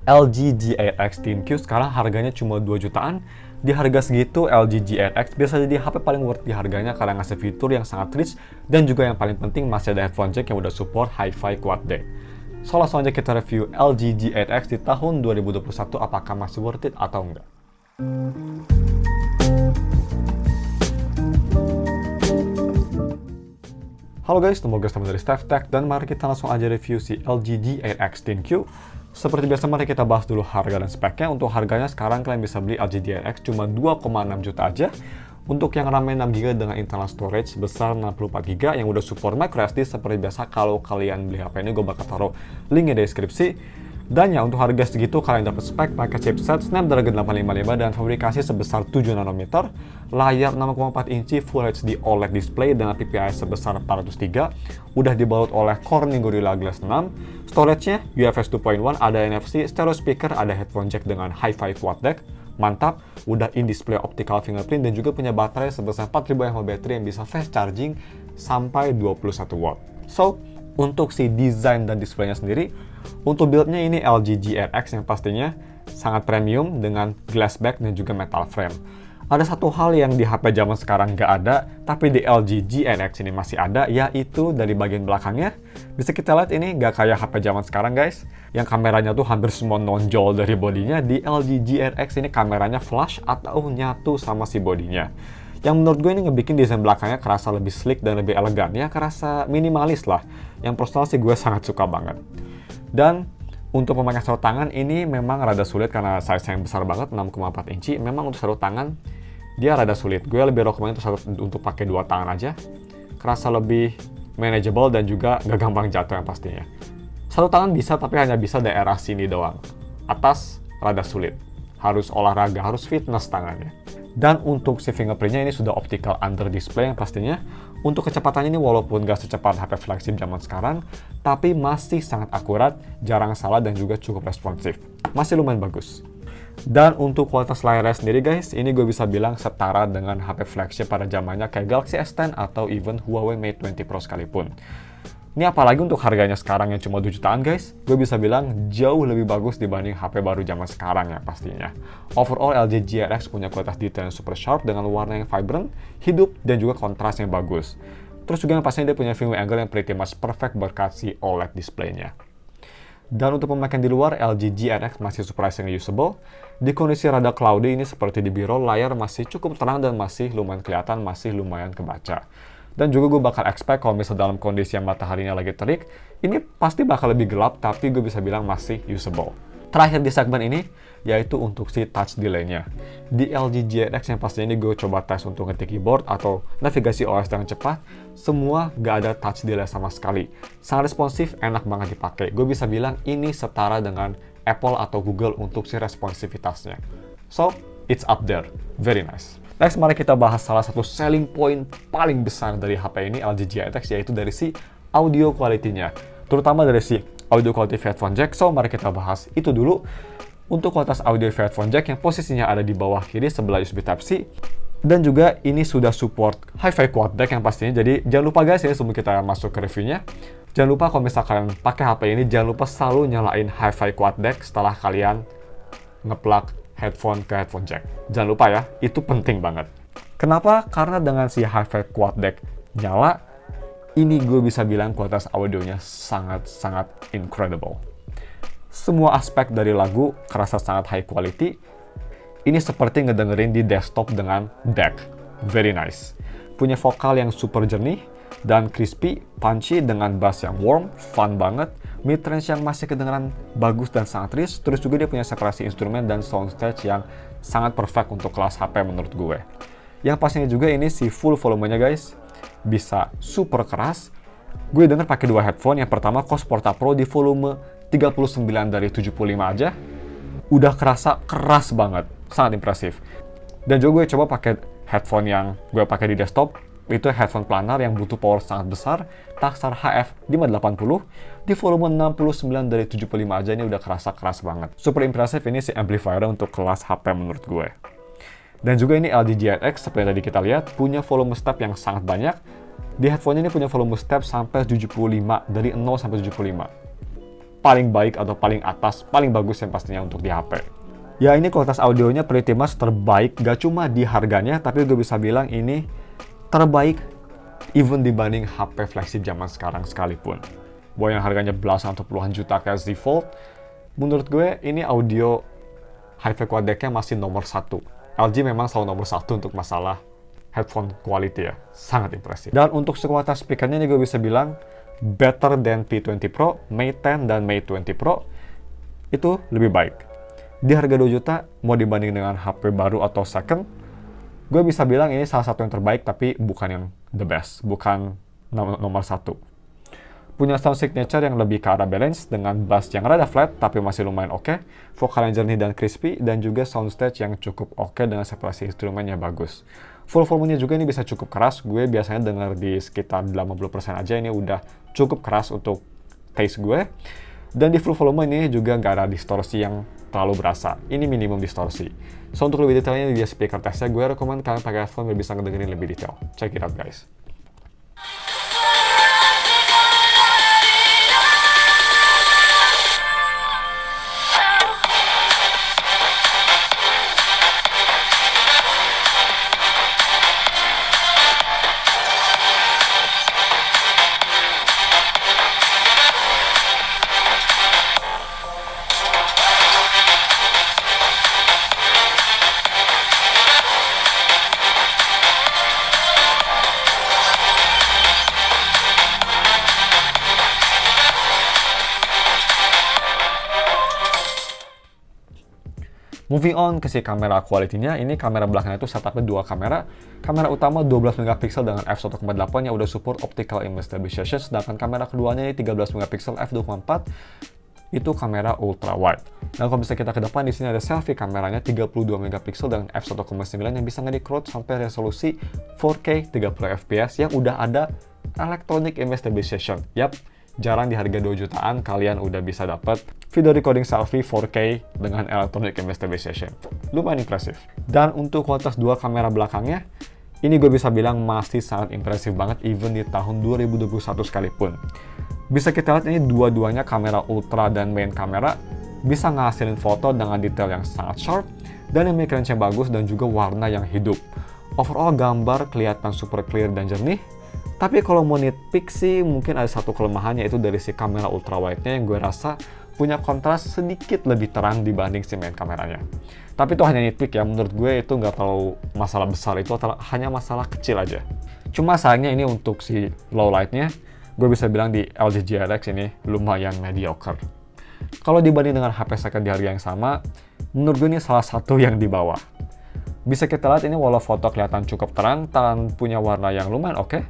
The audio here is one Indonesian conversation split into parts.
LG G8X ThinQ sekarang harganya cuma 2 jutaan. Di harga segitu, LG G8X bisa jadi HP paling worth di harganya karena ngasih fitur yang sangat rich dan juga yang paling penting masih ada headphone jack yang udah support Hi-Fi Quad Deck. So langsung aja kita review LG G8X di tahun 2021 apakah masih worth it atau enggak. Halo guys, nama gue Steff dari Steff Tech dan mari kita langsung aja review si LG G8X ThinQ. Seperti biasa mari kita bahas dulu harga dan speknya. Untuk harganya sekarang kalian bisa beli LG G8X cuma 2,6 juta aja. Untuk yang RAM 6GB dengan internal storage sebesar 64GB yang udah support microSD seperti biasa. Kalau kalian beli HP ini gue bakal taruh linknya di deskripsi. Dan ya untuk harga segitu kalian dapat spek pakai chipset Snapdragon 855 dan fabrikasi sebesar 7 nanometer, layar 6,4 inci Full HD OLED display dengan PPI sebesar 403, udah dibalut oleh Corning Gorilla Glass 6, storage-nya UFS 2.1, ada NFC, stereo speaker, ada headphone jack dengan Hi-Fi Quad Deck, mantap, udah in-display optical fingerprint dan juga punya baterai sebesar 4000 mAh baterai yang bisa fast charging sampai 21 watt. So, untuk si desain dan displaynya sendiri, untuk build-nya ini LG G8X yang pastinya sangat premium dengan glass back dan juga metal frame. Ada satu hal yang di HP zaman sekarang nggak ada, tapi di LG G8X ini masih ada, yaitu dari bagian belakangnya. Bisa kita lihat ini nggak kayak HP zaman sekarang guys, yang kameranya tuh hampir semua nonjol dari bodinya. Di LG G8X ini kameranya flush atau nyatu sama si bodinya. Yang menurut gue ini ngebikin desain belakangnya kerasa lebih slick dan lebih elegan, ya kerasa minimalis lah. Yang personal sih gue sangat suka banget. Dan untuk pemakaian sarung tangan ini memang rada sulit karena size yang besar banget, 6,4 inci. Memang untuk sarung tangan dia rada sulit. Gue lebih rekomend untuk pakai 2 tangan aja. Kerasa lebih manageable dan juga gak gampang jatuh yang pastinya. Sarung tangan bisa tapi hanya bisa daerah sini doang. Atas rada sulit. Harus olahraga, harus fitness tangannya. Dan untuk si fingerprintnya ini sudah optical under display yang pastinya. Untuk kecepatannya ini walaupun gak secepat HP flagship zaman sekarang, tapi masih sangat akurat, jarang salah dan juga cukup responsif. Masih lumayan bagus. Dan untuk kualitas layarnya sendiri guys, ini gue bisa bilang setara dengan HP flagship pada zamannya kayak Galaxy S10 atau even Huawei Mate 20 Pro sekalipun. Ini apalagi untuk harganya sekarang yang cuma 2 jutaan guys, gue bisa bilang jauh lebih bagus dibanding HP baru zaman sekarang ya pastinya. Overall LG G8X punya kualitas detail yang super sharp dengan warna yang vibrant, hidup, dan juga kontras yang bagus. Terus juga yang pastinya dia punya viewing angle yang pretty much perfect berkat si OLED displaynya. Dan untuk pemakaian di luar, LG G8X masih surprisingly usable. Di kondisi rada cloudy ini seperti di biro, layar masih cukup terang dan masih lumayan kelihatan, masih lumayan kebaca. Dan juga gue bakal expect kalau misalnya dalam kondisi yang mataharinya lagi terik, ini pasti bakal lebih gelap, tapi gue bisa bilang masih usable. Terakhir di segmen ini, yaitu untuk si touch delay-nya. Di LG G8X yang pastinya ini gue coba tes untuk ngetik keyboard atau navigasi OS dengan cepat, semua gak ada touch delay sama sekali. Sangat responsif, enak banget dipakai. Gue bisa bilang ini setara dengan Apple atau Google untuk si responsivitasnya. So, it's up there. Very nice. Next, mari kita bahas salah satu selling point paling besar dari HP ini LG G8X, yaitu dari si audio quality-nya. Terutama dari si audio quality headphone jack. So, mari kita bahas itu dulu. Untuk kualitas audio headphone jack yang posisinya ada di bawah kiri sebelah USB Type-C. Dan juga ini sudah support Hi-Fi Quad Deck yang pastinya. Jadi, jangan lupa guys ya sebelum kita masuk ke reviewnya. Jangan lupa kalau misalkan pakai HP ini, jangan lupa selalu nyalain Hi-Fi Quad Deck setelah kalian ngeplug headphone ke headphone jack. Jangan lupa ya, itu penting banget. Kenapa? Karena dengan si Hi-Fi Quad Deck nyala, ini gue bisa bilang kualitas audionya sangat-sangat incredible. Semua aspek dari lagu kerasa sangat high quality. Ini seperti ngedengerin di desktop dengan deck. Very nice. Punya vokal yang super jernih dan crispy, punchy dengan bass yang warm, fun banget. Mid-range yang masih kedengeran bagus dan sangat rich. Terus juga dia punya separasi instrumen dan soundstage yang sangat perfect untuk kelas HP menurut gue. Yang pastinya juga ini si full volumenya guys, bisa super keras. Gue denger pakai 2 headphone. Yang pertama Cos Porta Pro di volume 39 dari 75 aja. Udah kerasa keras banget, sangat impresif. Dan juga gue coba pakai headphone yang gue pakai di desktop. Itu headphone planar yang butuh power sangat besar, taksar HF580 di volume 69 dari 75 aja ini udah kerasa keras banget. Super impresif ini si amplifier untuk kelas HP menurut gue. Dan juga ini LG G8X seperti yang tadi kita lihat punya volume step yang sangat banyak. Di headphone ini punya volume step sampai 75 dari 0 sampai 75. paling baik atau paling atas, paling bagus yang pastinya untuk di HP. Ya ini kualitas audionya pretty much terbaik, gak cuma di harganya, tapi gue bisa bilang ini terbaik even dibanding HP flagship zaman sekarang sekalipun. Bahwa yang harganya belasan atau puluhan juta kayak Z Fold, menurut gue ini audio hi-fi codec-nya masih nomor 1. LG memang selalu nomor 1 untuk masalah headphone quality ya, sangat impresif. Dan untuk sekualitas speakernya ini gue bisa bilang better than P20 Pro, Mate 10 dan Mate 20 Pro itu lebih baik. Di harga 2 juta, mau dibanding dengan HP baru atau second, gue bisa bilang ini salah satu yang terbaik, tapi bukan yang the best, bukan nomor 1. Punya sound signature yang lebih ke arah balance, dengan bass yang rada flat, tapi masih lumayan oke, vokal yang jernih dan crispy, dan juga soundstage yang cukup oke dengan separasi instrumennya bagus. Full volumenya juga ini bisa cukup keras, gue biasanya denger di sekitar 80% aja, ini udah cukup keras untuk taste gue. Dan di full volume ini juga nggak ada distorsi yang terlalu berasa. Ini minimum distorsi. So, untuk lebih detailnya di speaker testnya, gue rekomend kalian pakai headphone biar bisa ngedengerin lebih detail. Check it out, guys. Moving on ke si kamera quality-nya, ini kamera belakangnya itu setupnya 2 kamera. Kamera utama 12 megapiksel dengan f1.8 yang udah support optical image stabilization, sedangkan kamera keduanya ini 13 megapiksel f2.4 itu kamera ultra wide. Dan kalau bisa kita ke depan, di sini ada selfie kameranya 32 megapiksel dengan f1.9 yang bisa nge-decode sampai resolusi 4K 30 fps yang udah ada electronic image stabilization. Yap, jarang di harga 2 jutaan kalian udah bisa dapat video recording selfie 4K dengan electronic image stabilization. Lumayan impresif. Dan untuk kualitas 2 kamera belakangnya, ini gue bisa bilang masih sangat impresif banget even di tahun 2021 sekalipun. Bisa kita lihat ini dua-duanya kamera ultra dan main kamera bisa ngasilin foto dengan detail yang sangat sharp dan image range yang bagus dan juga warna yang hidup. Overall gambar kelihatan super clear dan jernih. Tapi kalau mau nitpick sih mungkin ada satu kelemahannya, itu dari si kamera ultra wide-nya yang gue rasa punya kontras sedikit lebih terang dibanding si main kameranya. Tapi itu hanya nitpick ya, menurut gue itu nggak terlalu masalah besar, itu hanya masalah kecil aja. Cuma sayangnya ini untuk si low light-nya, gue bisa bilang di LG G8X ini lumayan mediocre. Kalau dibanding dengan HP second di harga yang sama, menurut gue ini salah satu yang di bawah. Bisa kita lihat ini walau foto kelihatan cukup terang dan punya warna yang lumayan oke,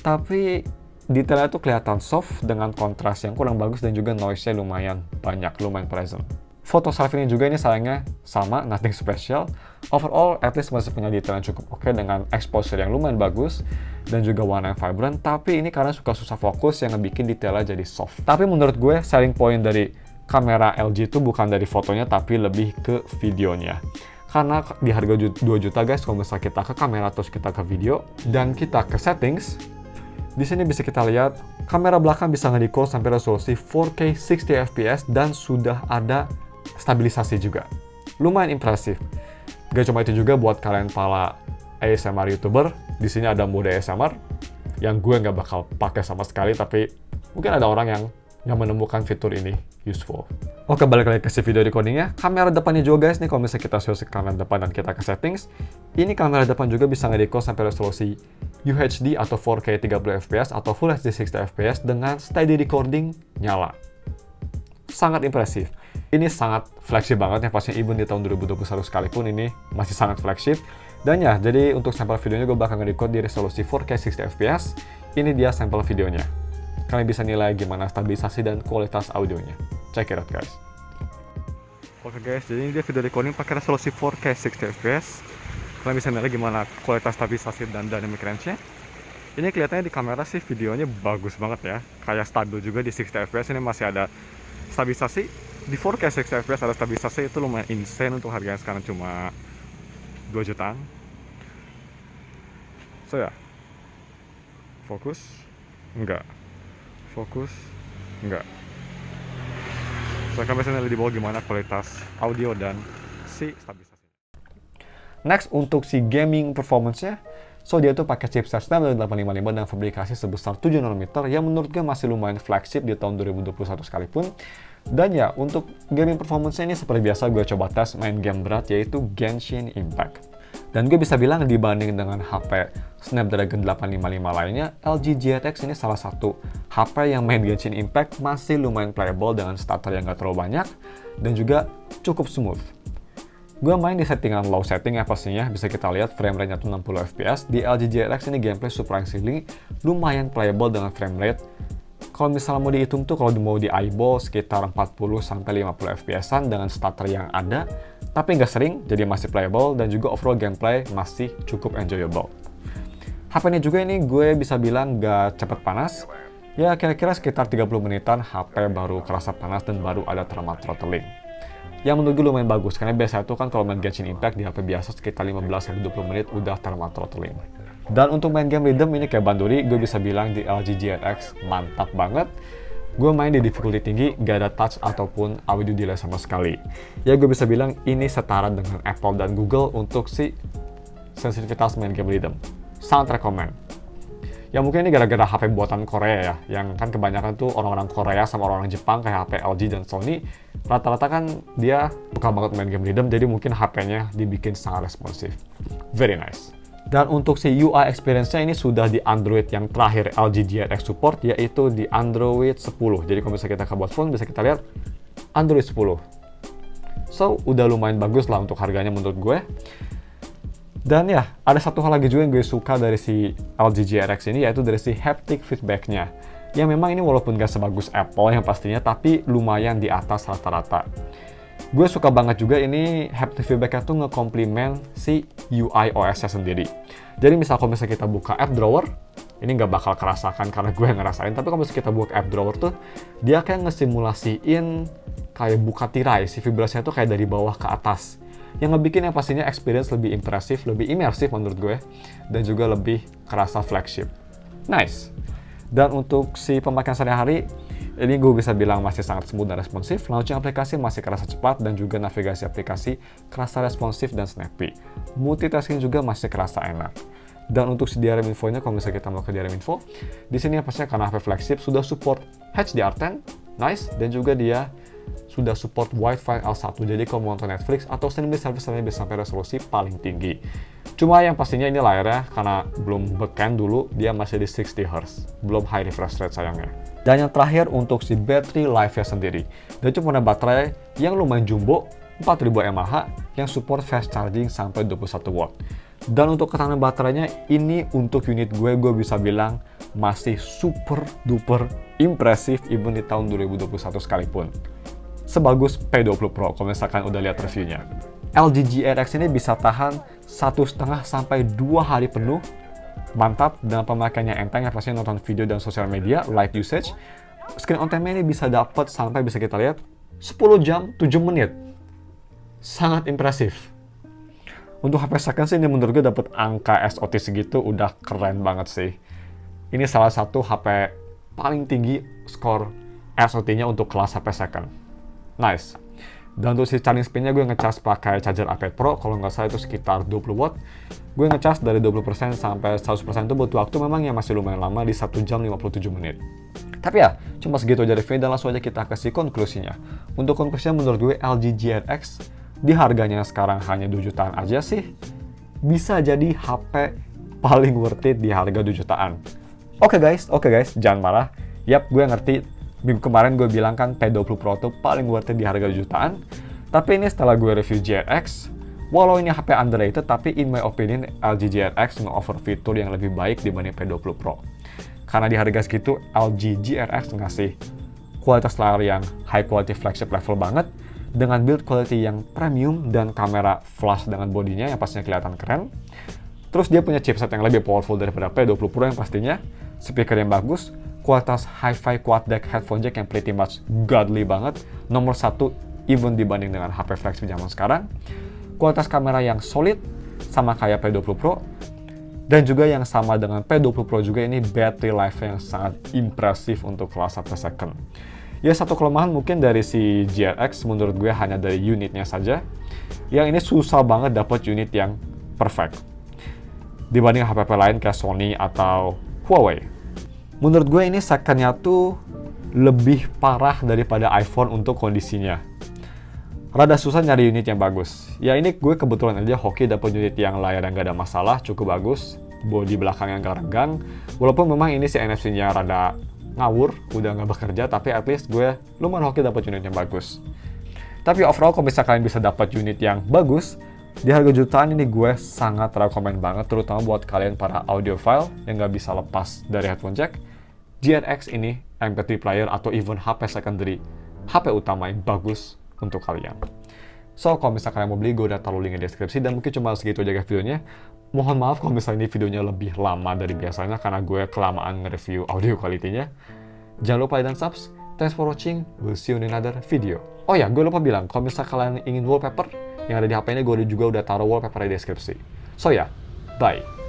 tapi detailnya tuh kelihatan soft dengan kontras yang kurang bagus dan juga noise-nya lumayan banyak, lumayan present. Foto selfie-nya juga ini sayangnya sama, nothing special. Overall, at least masih punya detail yang cukup oke dengan exposure yang lumayan bagus dan juga warna yang vibrant, tapi ini karena suka susah fokus yang ngebikin detailnya jadi soft. Tapi menurut gue, selling point dari kamera LG itu bukan dari fotonya, tapi lebih ke videonya. Karena di harga 2 juta guys, kalau misalnya kita ke kamera terus kita ke video dan kita ke settings, di sini bisa kita lihat kamera belakang bisa nge-decode sampai resolusi 4K 60 fps dan sudah ada stabilisasi juga. Lumayan impresif. Gak cuma itu juga buat kalian para ASMR YouTuber, di sini ada mode ASMR yang gue nggak bakal pakai sama sekali, tapi mungkin ada orang yang menemukan fitur ini useful. Oke, balik lagi ke si video recordingnya. Kamera depannya juga guys, nih kalau misalnya kita switch ke kamera depan dan kita ke settings, ini kamera depan juga bisa nge-decode sampai resolusi UHD atau 4K 30 fps atau Full HD 60 fps dengan steady recording nyala. Sangat impresif. Ini sangat flagship banget ya, pastinya even di tahun 2021 sekalipun ini masih sangat flagship. Dan ya, jadi untuk sampel videonya gue bakal nge-decode di resolusi 4K 60 fps. Ini dia sampel videonya. Kalian bisa nilai gimana stabilisasi dan kualitas audionya. Check it out guys. Oke guys, jadi ini dia video recording pakai resolusi 4K 60 fps. Kalian bisa nilai gimana kualitas stabilisasi dan dynamic range-nya. Ini kelihatannya di kamera sih videonya bagus banget ya. Kayak stabil juga di 60 fps, ini masih ada stabilisasi. Di 4K 60 fps ada stabilisasi, itu lumayan insane untuk harganya sekarang cuma 2 jutaan. So ya, fokus, enggak. Fokus, enggak. So kalian bisa lihat di bawah gimana kualitas audio dan si stabilisasi. Next, untuk si gaming performance-nya, so dia tuh pakai chipset Snapdragon 855 dan fabrikasi sebesar 7 nanometer yang menurut gue masih lumayan flagship di tahun 2021 sekalipun. Dan ya, untuk gaming performance-nya ini seperti biasa gue coba tes main game berat yaitu Genshin Impact. Dan gue bisa bilang dibanding dengan HP Snapdragon 855 lainnya, LG G8X ini salah satu HP yang main Genshin Impact masih lumayan playable dengan starter yang gak terlalu banyak dan juga cukup smooth. Gue main di settingan low setting ya pastinya, bisa kita lihat frame rate-nya tuh 60 fps. Di LG G8X ini gameplay surprisingly lumayan playable dengan frame rate. Kalau misalnya mau dihitung tuh kalau mau di eyeball sekitar 40-50 fps-an dengan starter yang ada, tapi nggak sering, jadi masih playable dan juga overall gameplay masih cukup enjoyable. HP ini juga ini gue bisa bilang nggak cepet panas, ya kira-kira sekitar 30 menitan HP baru kerasa panas dan baru ada thermal throttling. Yang menurut gue lumayan bagus, karena biasanya tuh kan kalau main Genshin Impact di HP biasa sekitar 15-20 menit udah thermal throttling. Dan untuk main game rhythm ini kayak banduri, gue bisa bilang di LG G8X mantap banget. Gue main di difficulty tinggi, gak ada touch ataupun audio delay sama sekali. Ya gue bisa bilang ini setara dengan Apple dan Google untuk si sensitivitas main game rhythm. Sangat rekomen. Ya mungkin ini gara-gara HP buatan Korea ya, yang kan kebanyakan tuh orang-orang Korea sama orang-orang Jepang kayak HP LG dan Sony, rata-rata kan dia suka banget main game rhythm, jadi mungkin HP-nya dibikin sangat responsif. Very nice. Dan untuk si UI experience-nya ini sudah di Android yang terakhir LG G8X support, yaitu di Android 10. Jadi kalau misalnya kita ke buat phone, bisa kita lihat Android 10. So, udah lumayan bagus lah untuk harganya menurut gue. Dan ya, ada satu hal lagi juga yang gue suka dari si LG G8X ini, yaitu dari si haptic feedback-nya. Yang memang ini walaupun gak sebagus Apple yang pastinya, tapi lumayan di atas rata-rata. Gue suka banget juga ini haptic feedback-nya tuh nge-complement si UI OS-nya sendiri. Jadi misal kalau misalnya kita buka app drawer, ini nggak bakal kerasakan karena gue yang ngerasain, tapi kalau misalnya kita buka app drawer tuh, dia kayak ngesimulasiin kayak buka tirai, si vibrasinya tuh kayak dari bawah ke atas. Yang ngebikin yang pastinya experience lebih impresif, lebih imersif menurut gue, dan juga lebih kerasa flagship. Nice! Dan untuk si pemakaian sehari-hari, ini gue bisa bilang masih sangat smooth dan responsif, launching aplikasi masih kerasa cepat dan juga navigasi aplikasi kerasa responsif dan snappy. Multitasking juga masih kerasa enak. Dan untuk si DRM infonya, kalau misalnya kita mau ke DRM info, di sini pastinya karena HP flagship sudah support HDR10, nice, dan juga dia sudah support Wi-Fi L1, jadi kalau mau nonton Netflix atau streaming service lainnya bisa sampai resolusi paling tinggi. Cuma yang pastinya ini layarnya karena belum beken dulu, dia masih di 60Hz, belum high refresh rate sayangnya. Dan yang terakhir untuk si battery life-nya sendiri. Dia cuma ada baterai yang lumayan jumbo, 4000 mAh, yang support fast charging sampai 21 watt. Dan untuk ketahanan baterainya, ini untuk unit gue bisa bilang masih super duper impresif even di tahun 2021 sekalipun. Sebagus P20 Pro kalau misalkan udah lihat reviewnya. LG G8X ini bisa tahan 1,5 sampai 2 hari penuh. Mantap, dan pemakaiannya enteng ya, pasti nonton video dan sosial media, light usage. Screen on time-nya ini bisa dapat sampai bisa kita lihat 10 jam 7 menit. Sangat impresif. Untuk HP second sih ini menurut gue dapat angka SOT segitu udah keren banget sih. Ini salah satu HP paling tinggi skor SOT-nya untuk kelas HP second. Nice. Dan untuk si charging speed-nya gue ngecas pakai charger iPad Pro, kalau nggak salah itu sekitar 20 watt. Gue ngecas dari 20% sampai 100% itu butuh waktu memang yang masih lumayan lama di 1 jam 57 menit. Tapi ya, cuma segitu aja review dan langsung aja kita kasih konklusinya. Untuk konklusinya menurut gue LG G8X di harganya sekarang hanya 2 jutaan aja sih, bisa jadi HP paling worth it di harga 2 jutaan. Oke guys, jangan marah. Yap, gue ngerti. Minggu kemarin gue bilang kan P20 Pro tuh paling worth it di harga 2 jutaan. Tapi ini setelah gue review G8X, walau ini HP underrated, tapi in my opinion LG G8X nge-offer fitur yang lebih baik dibanding P20 Pro. Karena di harga segitu, LG G8X ngasih kualitas layar yang high quality flagship level banget, dengan build quality yang premium dan kamera flash dengan bodinya yang pastinya kelihatan keren. Terus dia punya chipset yang lebih powerful daripada P20 Pro yang pastinya, speaker yang bagus, kualitas hi-fi quad deck headphone jack yang pretty much godly banget, nomor 1 even dibanding dengan HP flagship zaman sekarang, kualitas kamera yang solid sama kayak P20 Pro, dan juga yang sama dengan P20 Pro juga ini battery life yang sangat impresif untuk kelas HP second. Ya, satu kelemahan mungkin dari si G8X menurut gue hanya dari unitnya saja. Yang ini susah banget dapat unit yang perfect dibanding HP lain kayak Sony atau Huawei. Menurut gue ini second-nya tuh lebih parah daripada iPhone untuk kondisinya. Rada susah nyari unit yang bagus. Ya ini gue kebetulan aja hoki dapat unit yang layar yang gak ada masalah, cukup bagus. Bodi belakang yang gak renggang. Walaupun memang ini si NFC-nya rada ngawur, udah nggak bekerja, tapi at least gue lumayan hoki dapat unit yang bagus. Tapi overall, kalau misalnya kalian bisa dapat unit yang bagus, di harga jutaan ini gue sangat rekomen banget, terutama buat kalian para audiophile yang nggak bisa lepas dari headphone jack. G8X ini MP3 player atau even HP secondary, HP utama yang bagus untuk kalian. So, kalau misalnya kalian mau beli, gue udah taruh link di deskripsi, dan mungkin cuma segitu aja guys videonya. Mohon maaf kalau misalnya ini videonya lebih lama dari biasanya, karena gue kelamaan nge-review audio quality-nya. Jangan lupa like dan subs. Thanks for watching. We'll see you in another video. Oh ya, gue lupa bilang, kalau misalnya kalian ingin wallpaper yang ada di HP ini, gue juga udah taruh wallpaper di deskripsi. So ya, bye.